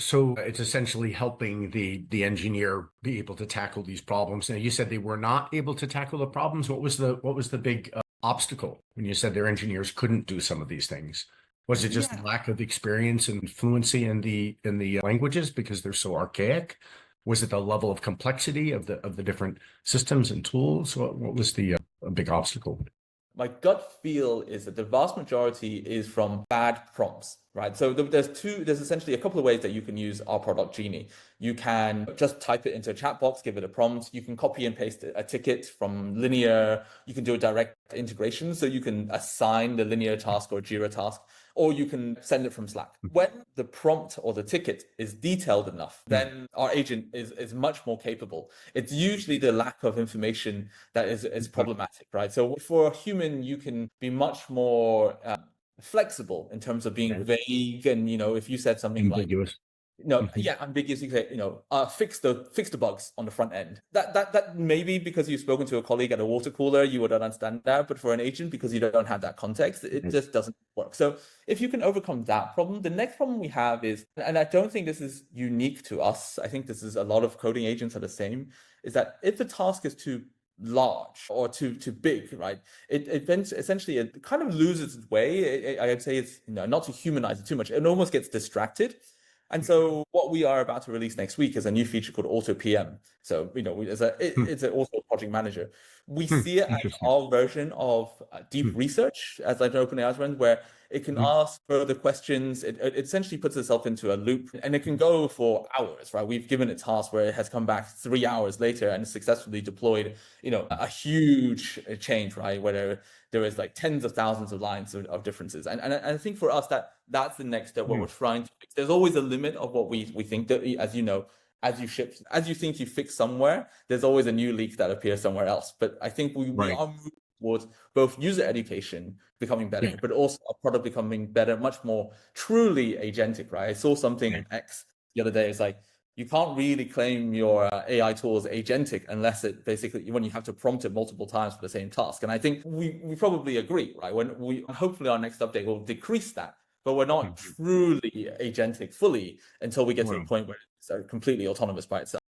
So it's essentially helping the engineer be able to tackle these problems. Now, you said they were not able to tackle the problems. What was the big obstacle when you said their engineers couldn't do some of these things? Was it just Yeah. lack of experience and fluency in the languages because they're so archaic? Was it the level of complexity of the different systems and tools? What was the big obstacle? My gut feel is that the vast majority is from bad prompts, right? So there's essentially a couple of ways that you can use our product Genie. You can just type it into a chat box, give it a prompt. You can copy and paste a ticket from Linear. You can do a direct integration. So you can assign the Linear task or Jira task, or you can send it from Slack. When the prompt or the ticket is detailed enough, then our agent is much more capable. It's usually the lack of information that is problematic, right? So for a human, you can be much more flexible in terms of being vague. And, if you said something like, Ambiguous. ambiguous, you say, fix the bugs on the front end. That maybe because you've spoken to a colleague at a water cooler, you would understand that. But for an agent, because you don't have that context, it just doesn't work. So if you can overcome that problem, the next problem we have is, and I don't think this is unique to us, I think this is a lot of coding agents are the same, is that if the task is too large or too big, right? It essentially it kind of loses its way. I'd say it's not to humanize it too much. It almost gets distracted. And so what we are about to release next week is a new feature called Auto PM. So, it's an auto project manager. We see it as Interesting. our version of deep research, as like an OpenAI trend, where it can ask further questions. It essentially puts itself into a loop, and it can go for hours, right? We've given it tasks where it has come back 3 hours later and successfully deployed, a huge change, right? Where there is like tens of thousands of lines of differences. And I think for us that's the next step where we're trying to fix. There's always a limit of what we think that, as you know, as you think you fix somewhere, there's always a new leak that appears somewhere else. But I think we Right. are moving towards both user education becoming better, Yeah. but also a product becoming better, much more truly agentic, right? I saw something Yeah. on X the other day. It's like, you can't really claim your AI tool is agentic unless it basically, when you have to prompt it multiple times for the same task. And I think we probably agree, right? Hopefully our next update will decrease that, but we're not truly agentic fully until we get to the Well, point where it's completely autonomous by itself.